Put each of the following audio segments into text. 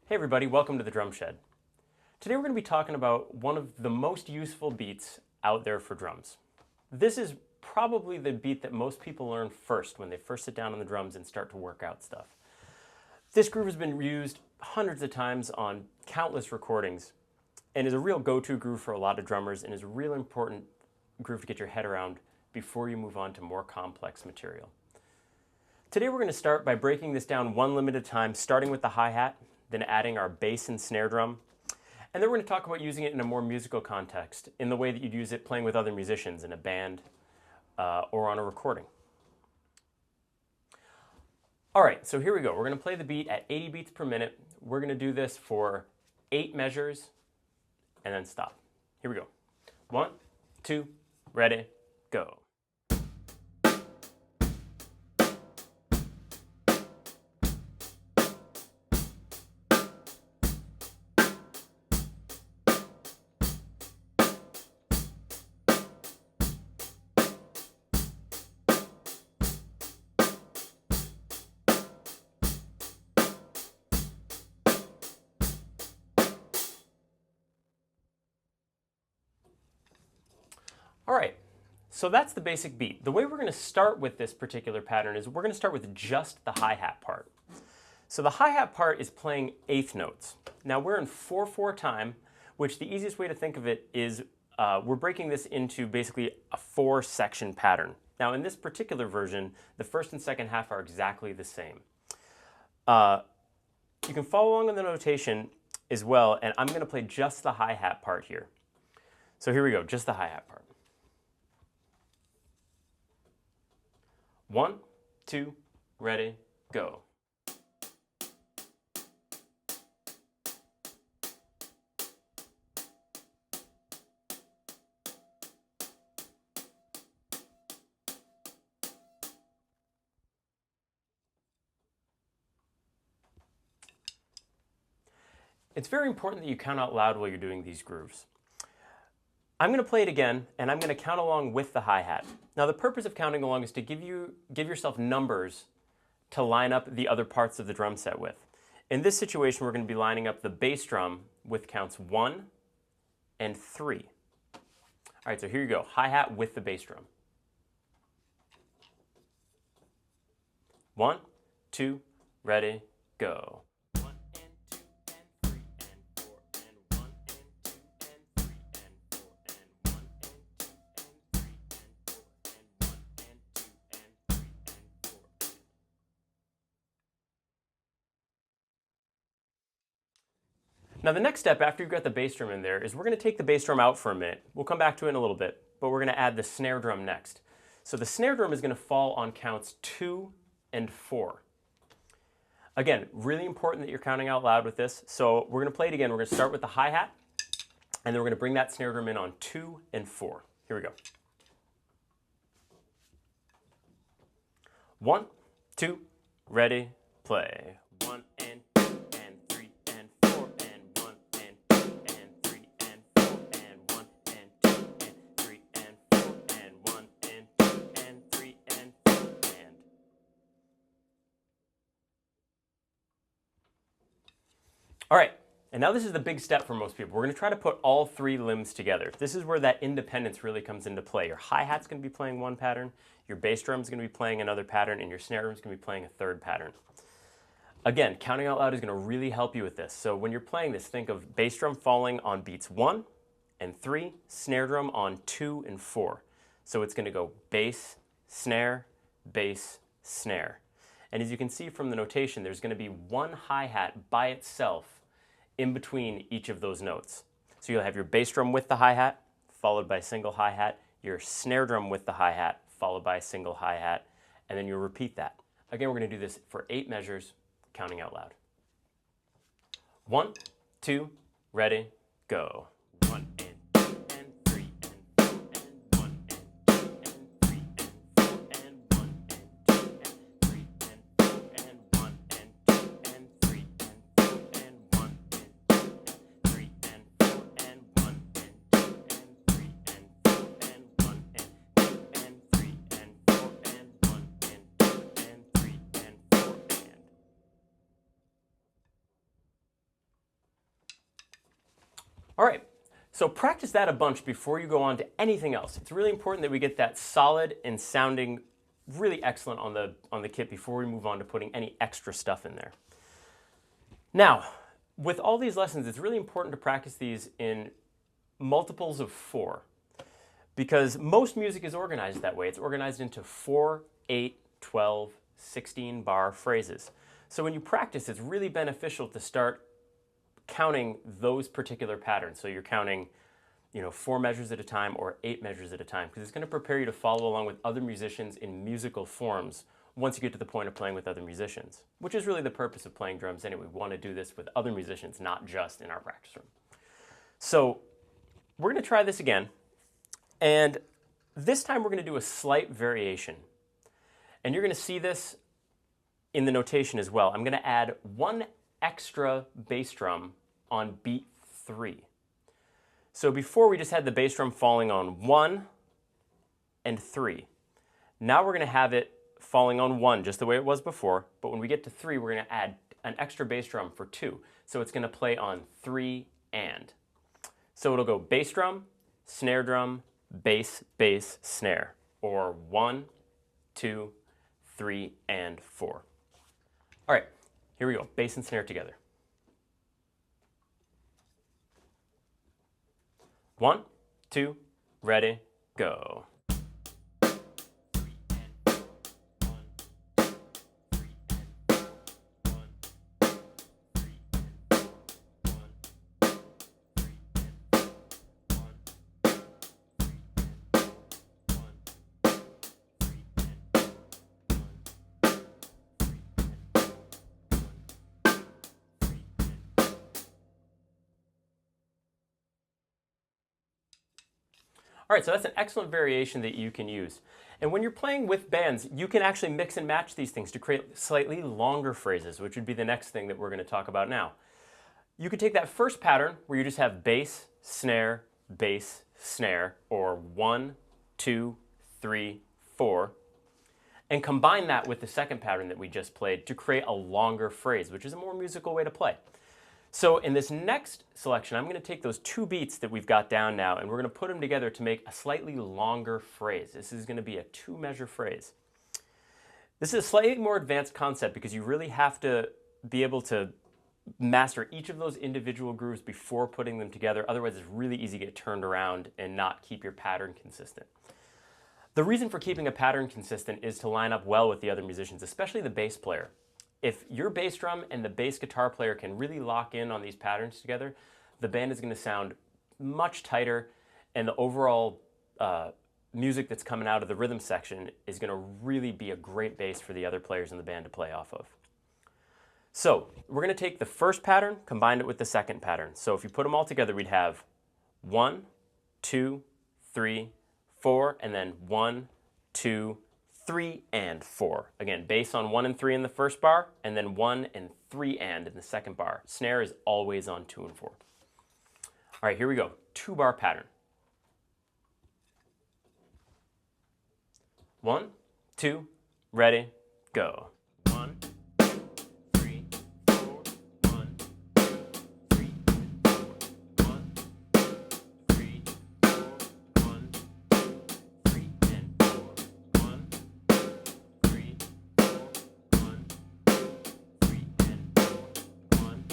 Hey everybody, welcome to the Drum Shed. Today we're going to be talking about one of the most useful beats out there for drums. This is probably the beat that most people learn first when they first sit down on the drums and start to work out stuff. This groove has been used hundreds of times on countless recordings and is a real go-to groove for a lot of drummers and is a real important groove to get your head around before you move on to more complex material. Today we're going to start by breaking this down one limit at a time, starting with the hi-hat, then adding our bass and snare drum. And then we're going to talk about using it in a more musical context, in the way that you'd use it playing with other musicians in a band or on a recording. All right, so here we go. We're going to play the beat at 80 beats per minute. We're going to do this for 8 measures and then stop. Here we go. 1, 2, ready, go. All right, so that's the basic beat. The way we're going to start with this particular pattern is we're going to start with just the hi-hat part. So the hi-hat part is playing eighth notes. Now we're in 4/4 time, which the easiest way to think of it is we're breaking this into basically a 4-section pattern. Now in this particular version, the first and second half are exactly the same. You can follow along on the notation as well, and I'm going to play just the hi-hat part here. So here we go, just the hi-hat part. 1, 2, ready, go. It's very important that you count out loud while you're doing these grooves. I'm going to play it again, and I'm going to count along with the hi-hat. Now the purpose of counting along is to give yourself numbers to line up the other parts of the drum set with. In this situation, we're going to be lining up the bass drum with counts 1 and 3. All right, so here you go, hi-hat with the bass drum. 1, 2, ready, go. Now the next step after you've got the bass drum in there is we're going to take the bass drum out for a minute. We'll come back to it in a little bit, but we're going to add the snare drum next. So the snare drum is going to fall on counts 2 and 4. Again, really important that you're counting out loud with this. So we're going to play it again. We're going to start with the hi-hat, and then we're going to bring that snare drum in on 2 and 4. Here we go. 1, 2, ready, play. 1 and 2 and 3 and 4 and 1 and 2 and 3 and 4 and 1 and 2 and 3 and 4 and 1 and 2 and 3 and 4 and. All right, and now this is the big step for most people. We're going to try to put all 3 limbs together. This is where that independence really comes into play. Your hi-hat's going to be playing one pattern, your bass drum's going to be playing another pattern, and your snare drum's going to be playing a third pattern. Again, counting out loud is going to really help you with this. So when you're playing this, think of bass drum falling on beats 1 and 3, snare drum on 2 and 4. So it's going to go bass, snare, bass, snare. And as you can see from the notation, there's going to be one hi-hat by itself in between each of those notes. So you'll have your bass drum with the hi-hat, followed by a single hi-hat, your snare drum with the hi-hat, followed by a single hi-hat, and then you'll repeat that. Again, we're going to do this for 8 measures, counting out loud. 1, 2, ready, go. 1 and 2 and 3 and 4 and 1 and 2 and 3 and 4 and 1 and 2 and 3 and 4 and 1 and 2 and 3 and 4 and 1 and 2 and 3 and 4 and 1 and 2 and 3 and 4 and 1 and 2 and 3 and 4 and 1 and 2 and 3 and 4 and. All right, so practice that a bunch before you go on to anything else. It's really important that we get that solid and sounding really excellent on the kit before we move on to putting any extra stuff in there. Now, with all these lessons, it's really important to practice these in multiples of 4 because most music is organized that way. It's organized into 4, 8, 12, 16 bar phrases. So when you practice, it's really beneficial to start counting those particular patterns. So you're counting, 4 measures at a time or 8 measures at a time, because it's going to prepare you to follow along with other musicians in musical forms once you get to the point of playing with other musicians, which is really the purpose of playing drums anyway. We want to do this with other musicians, not just in our practice room. So we're going to try this again, and this time we're going to do a slight variation. And you're going to see this in the notation as well. I'm going to add 1 extra bass drum on beat 3. So before we just had the bass drum falling on 1 and 3. Now we're going to have it falling on 1 just the way it was before, but when we get to 3 we're going to add an extra bass drum for 2. So it's going to play on 3 and. So it'll go bass drum, snare drum, bass, bass, snare, or 1, 2, 3, and 4. All right, here we go, bass and snare together. 1, 2, ready, go. All right, so that's an excellent variation that you can use. And when you're playing with bands, you can actually mix and match these things to create slightly longer phrases, which would be the next thing that we're going to talk about now. You could take that first pattern where you just have bass, snare, or 1, 2, 3, 4, and combine that with the second pattern that we just played to create a longer phrase, which is a more musical way to play. So in this next selection, I'm going to take those 2 beats that we've got down now, and we're going to put them together to make a slightly longer phrase. This is going to be a 2-measure phrase. This is a slightly more advanced concept because you really have to be able to master each of those individual grooves before putting them together. Otherwise, it's really easy to get turned around and not keep your pattern consistent. The reason for keeping a pattern consistent is to line up well with the other musicians, especially the bass player. If your bass drum and the bass guitar player can really lock in on these patterns together, the band is going to sound much tighter, and the overall music that's coming out of the rhythm section is going to really be a great base for the other players in the band to play off of. So we're going to take the first pattern, combine it with the second pattern. So if you put them all together, we'd have 1, 2, 3, 4, and then 1, 2, 3, and 4. Again, bass on 1 and 3 in the first bar, and then 1 and 3 and in the second bar. Snare is always on 2 and 4. All right, here we go. 2-bar pattern. 1, 2, ready, go. 1, 2, 3, 4, 1, 2, 3, 1, 2, 3, 4, 1, 2, 3, and 4. 1, 2, 3, 4, 1, 2, 3, and 4. 1,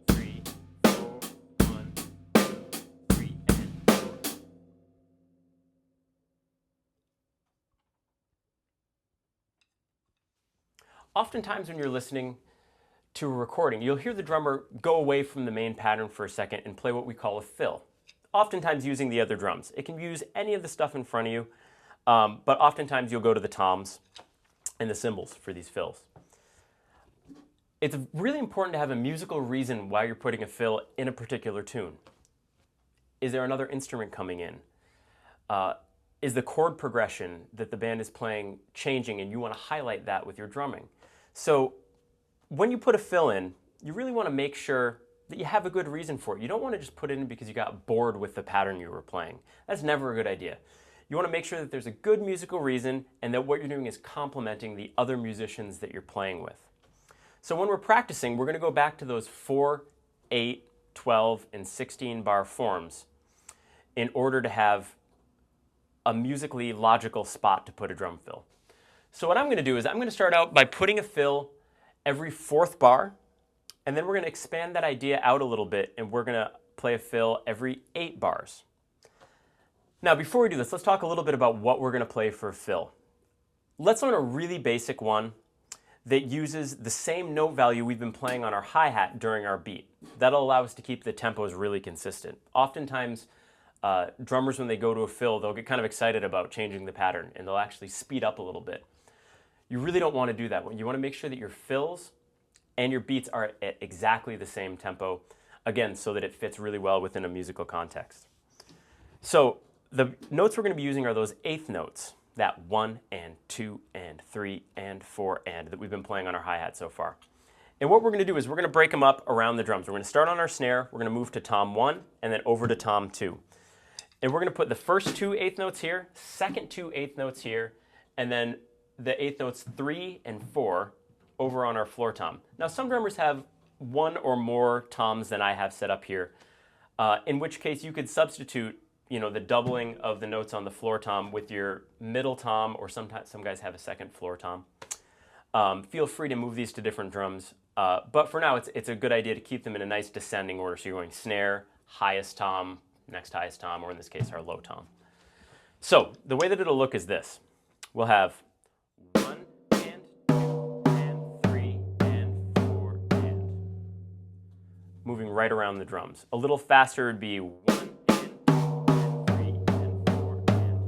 2, 3, 4, 1, 2, 3, and 4. Oftentimes when you're listening to a recording, you'll hear the drummer go away from the main pattern for a second and play what we call a fill, oftentimes using the other drums. It can use any of the stuff in front of you, but oftentimes you'll go to the toms and the cymbals for these fills. It's really important to have a musical reason why you're putting a fill in a particular tune. Is there another instrument coming in? Is the chord progression that the band is playing changing, and you want to highlight that with your drumming? So when you put a fill in, you really want to make sure that you have a good reason for it. You don't want to just put it in because you got bored with the pattern you were playing. That's never a good idea. You want to make sure that there's a good musical reason and that what you're doing is complementing the other musicians that you're playing with. So when we're practicing, we're going to go back to those 4, 8, 12, and 16 bar forms in order to have a musically logical spot to put a drum fill. So what I'm going to do is I'm going to start out by putting a fill every fourth bar, and then we're going to expand that idea out a little bit, and we're going to play a fill every 8 bars. Now, before we do this, let's talk a little bit about what we're going to play for a fill. Let's learn a really basic one that uses the same note value we've been playing on our hi-hat during our beat. That'll allow us to keep the tempos really consistent. Oftentimes, drummers, when they go to a fill, they'll get kind of excited about changing the pattern, and they'll actually speed up a little bit. You really don't want to do that. You want to make sure that your fills and your beats are at exactly the same tempo, again, so that it fits really well within a musical context. So the notes we're going to be using are those eighth notes, that 1 and 2 and 3 and 4 and that we've been playing on our hi-hat so far. And what we're going to do is we're going to break them up around the drums. We're going to start on our snare, we're going to move to tom 1, and then over to tom 2. And we're going to put the first 2 eighth notes here, second 2 eighth notes here, and then the eighth notes 3 and 4 over on our floor tom. Now, some drummers have 1 or more toms than I have set up here, in which case you could substitute, the doubling of the notes on the floor tom with your middle tom, or sometimes some guys have a second floor tom. Feel free to move these to different drums, but for now it's a good idea to keep them in a nice descending order. So you're going snare, highest tom, next highest tom, or in this case our low tom. So the way that it'll look is this. We'll have 1 and 2 and 3 and 4 and. Moving right around the drums. A little faster would be 1 and 2 and 3 and 4 and.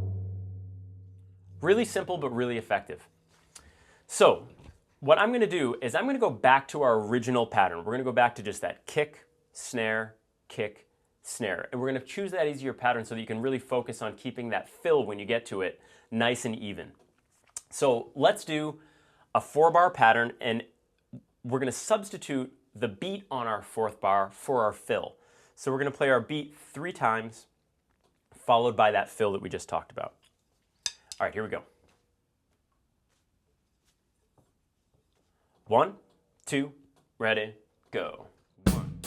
Really simple but really effective. So what I'm going to do is I'm going to go back to our original pattern. We're going to go back to just that kick, snare, kick, snare. And we're going to choose that easier pattern so that you can really focus on keeping that fill when you get to it nice and even. So let's do a 4-bar pattern, and we're going to substitute the beat on our 4th bar for our fill. So we're going to play our beat 3 times, followed by that fill that we just talked about. All right, here we go. 1, 2, ready, go. 1.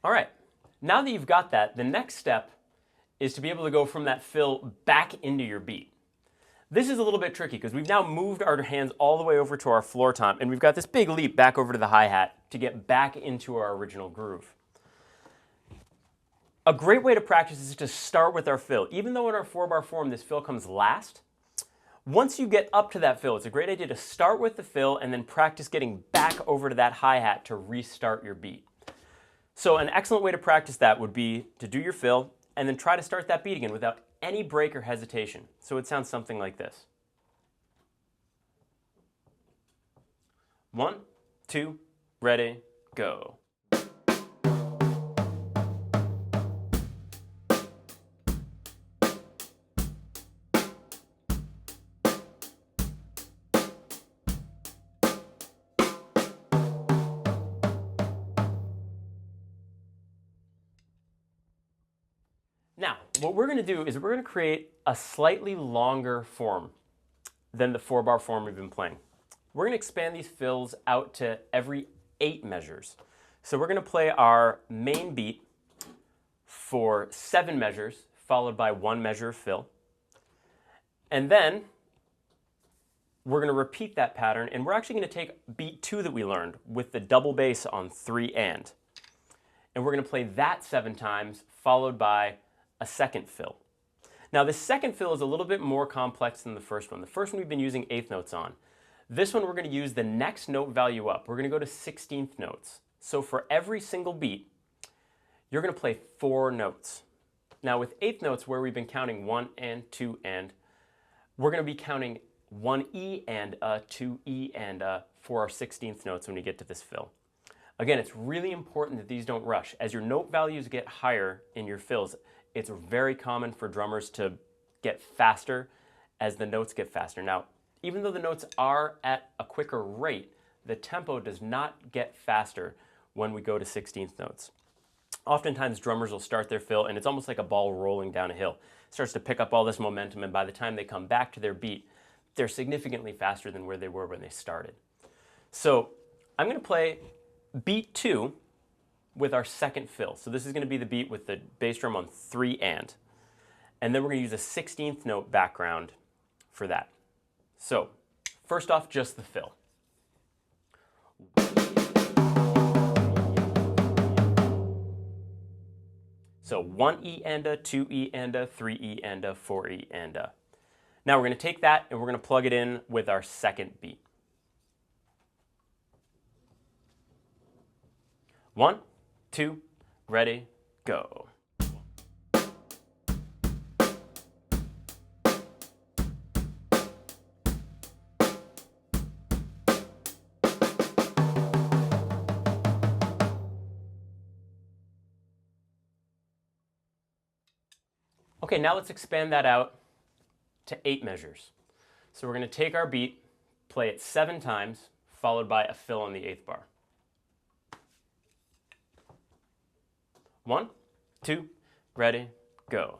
All right, now that you've got that, the next step is to be able to go from that fill back into your beat. This is a little bit tricky because we've now moved our hands all the way over to our floor tom, and we've got this big leap back over to the hi-hat to get back into our original groove. A great way to practice is to start with our fill. Even though in our 4-bar form this fill comes last, once you get up to that fill, it's a great idea to start with the fill and then practice getting back over to that hi-hat to restart your beat. So an excellent way to practice that would be to do your fill and then try to start that beat again without any break or hesitation. So it sounds something like this. 1, 2, ready, go. Now, what we're going to do is we're going to create a slightly longer form than the 4-bar form we've been playing. We're going to expand these fills out to every 8 measures. So we're going to play our main beat for 7 measures, followed by 1 measure of fill. And then we're going to repeat that pattern, and we're actually going to take beat 2 that we learned with the double bass on 3 and. And we're going to play that 7 times, followed by a second fill. Now this second fill is a little bit more complex than the first one. The first one we've been using 8th notes on. This one we're going to use the next note value up. We're going to go to 16th notes. So for every single beat, you're going to play 4 notes. Now with 8th notes where we've been counting 1 and 2 and, we're going to be counting 1 E and a, 2 E and a for our 16th notes when we get to this fill. Again, it's really important that these don't rush. As your note values get higher in your fills, it's very common for drummers to get faster as the notes get faster. Now, even though the notes are at a quicker rate, the tempo does not get faster when we go to 16th notes. Oftentimes drummers will start their fill and it's almost like a ball rolling down a hill. It starts to pick up all this momentum, and by the time they come back to their beat, they're significantly faster than where they were when they started. So I'm going to play beat 2 with our second fill. So this is going to be the beat with the bass drum on 3 and then we're going to use a 16th note background for that. So first off, just the fill. So 1 E and a, 2 E and a, 3 E and a, 4 E and a. Now we're going to take that and we're going to plug it in with our second beat. 1, 2, ready, go. Okay, now let's expand that out to 8 measures. So we're going to take our beat, play it 7 times, followed by a fill on the 8th bar. 1, 2, ready, go.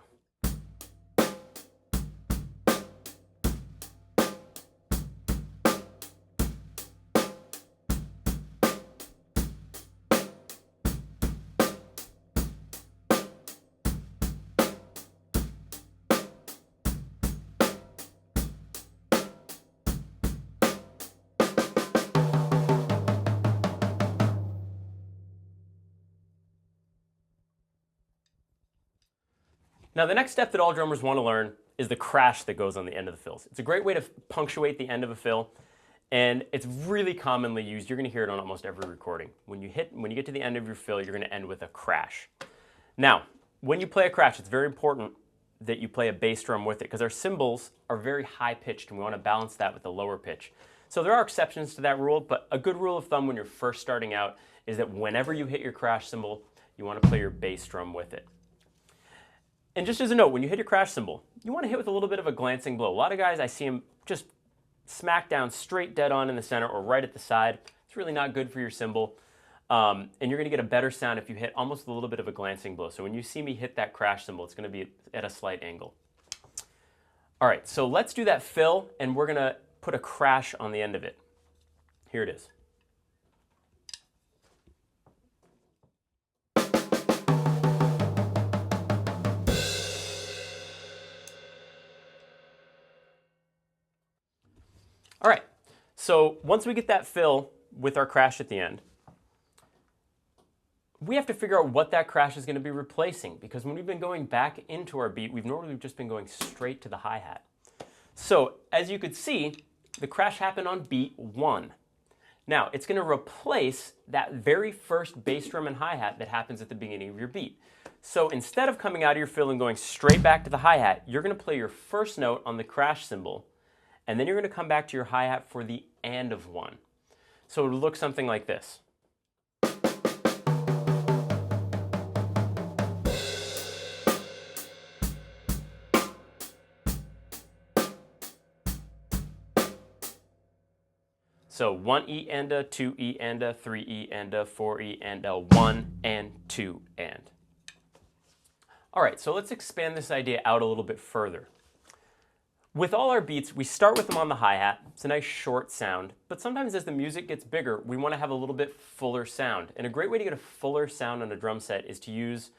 Now the next step that all drummers want to learn is the crash that goes on the end of the fills. It's a great way to punctuate the end of a fill, and it's really commonly used. You're going to hear it on almost every recording. When you get to the end of your fill, you're going to end with a crash. Now, when you play a crash, it's very important that you play a bass drum with it, because our cymbals are very high pitched and we want to balance that with a lower pitch. So there are exceptions to that rule, but a good rule of thumb when you're first starting out is that whenever you hit your crash cymbal, you want to play your bass drum with it. And just as a note, when you hit your crash cymbal, you want to hit with a little bit of a glancing blow. A lot of guys, I see them just smack down straight dead on in the center or right at the side. It's really not good for your cymbal. And you're going to get a better sound if you hit almost a little bit of a glancing blow. So when you see me hit that crash cymbal, it's going to be at a slight angle. All right, so let's do that fill, and we're going to put a crash on the end of it. Here it is. All right, so once we get that fill with our crash at the end, we have to figure out what that crash is going to be replacing, because when we've been going back into our beat, we've normally just been going straight to the hi-hat. So as you could see, the crash happened on beat 1. Now, it's going to replace that very first bass drum and hi-hat that happens at the beginning of your beat. So instead of coming out of your fill and going straight back to the hi-hat, you're going to play your first note on the crash cymbal, and then you're going to come back to your hi-hat for the and of 1. So it'll look something like this. So 1 E and a, 2 E and a, 3 E and a, 4 E and a, 1 and 2 and. All right, so let's expand this idea out a little bit further. With all our beats, we start with them on the hi-hat. It's a nice short sound, but sometimes as the music gets bigger, we want to have a little bit fuller sound. And a great way to get a fuller sound on a drum set is to use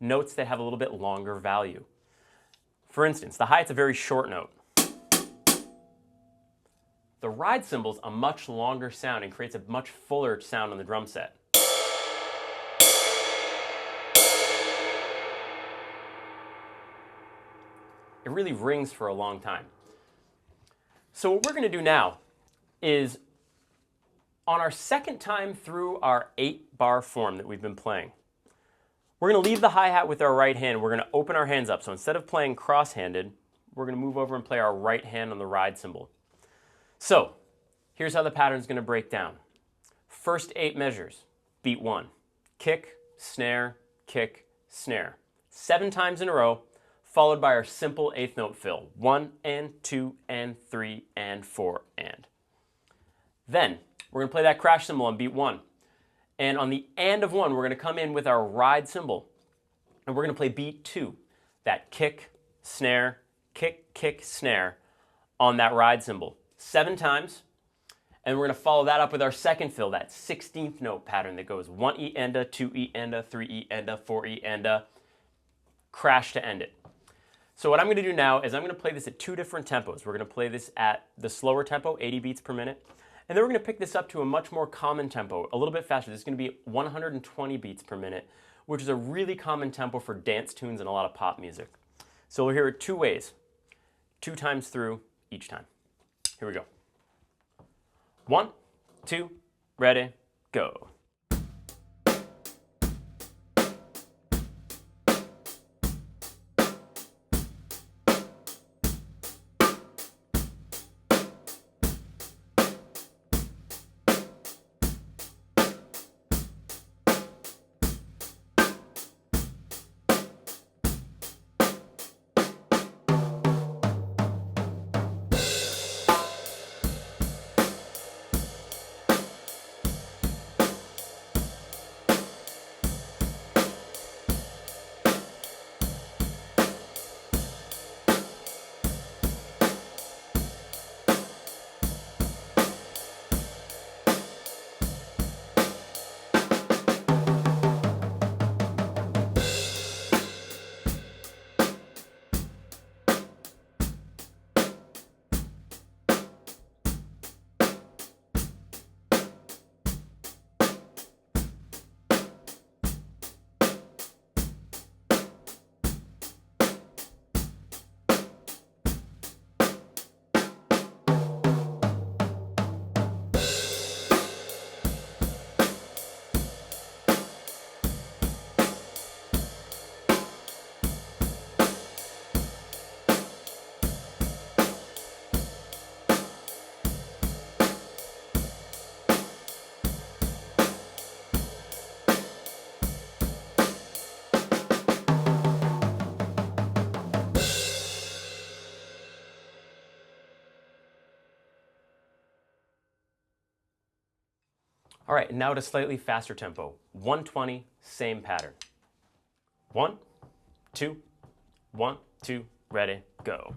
notes that have a little bit longer value. For instance, the hi-hat's a very short note. The ride cymbal's a much longer sound and creates a much fuller sound on the drum set. It really rings for a long time. So what we're going to do now is, on our second time through our 8-bar form that we've been playing, we're going to leave the hi-hat with our right hand. We're going to open our hands up. So instead of playing cross-handed, we're going to move over and play our right hand on the ride cymbal. So here's how the pattern is going to break down. First 8 measures. Beat 1. Kick, snare, kick, snare. 7 times in a row, followed by our simple 8th note fill. 1 and 2 and 3 and 4 and. Then we're going to play that crash cymbal on beat 1. And on the and of 1, we're going to come in with our ride cymbal. And we're going to play beat 2, that kick, snare, kick, kick, snare on that ride cymbal 7 times. And we're going to follow that up with our second fill, that 16th note pattern that goes 1 E enda, 2 E enda, 3 E enda, 4 E enda, crash to end it. So what I'm going to do now is I'm going to play this at 2 different tempos. We're going to play this at the slower tempo, 80 beats per minute. And then we're going to pick this up to a much more common tempo, a little bit faster. This is going to be 120 beats per minute, which is a really common tempo for dance tunes and a lot of pop music. So we'll hear it 2 ways, 2 times through each time. Here we go. 1, 2, ready, go. All right, now at a slightly faster tempo, 120, same pattern. 1, 2, 1, 2, ready, go.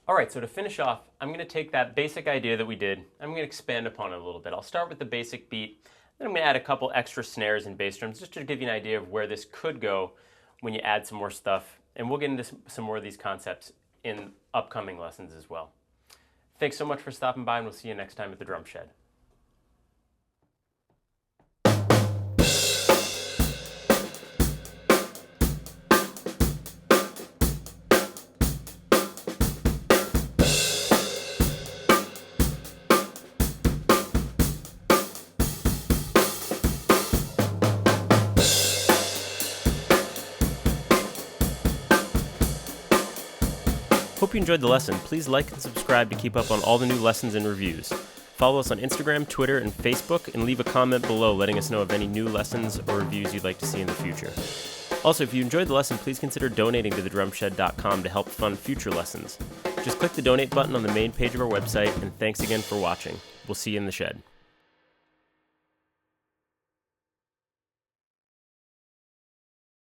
All right, so to finish off, I'm going to take that basic idea that we did, I'm going to expand upon it a little bit. I'll start with the basic beat, then I'm going to add a couple extra snares and bass drums just to give you an idea of where this could go when you add some more stuff. And we'll get into some more of these concepts in upcoming lessons as well. Thanks so much for stopping by, and we'll see you next time at the Drum Shed. Hope you enjoyed the lesson. Please like and subscribe to keep up on all the new lessons and reviews. Follow us on Instagram, Twitter, and Facebook, and leave a comment below letting us know of any new lessons or reviews you'd like to see in the future. Also, if you enjoyed the lesson, please consider donating to thedrumshed.com to help fund future lessons. Just click the donate button on the main page of our website, and thanks again for watching. We'll see you in the shed.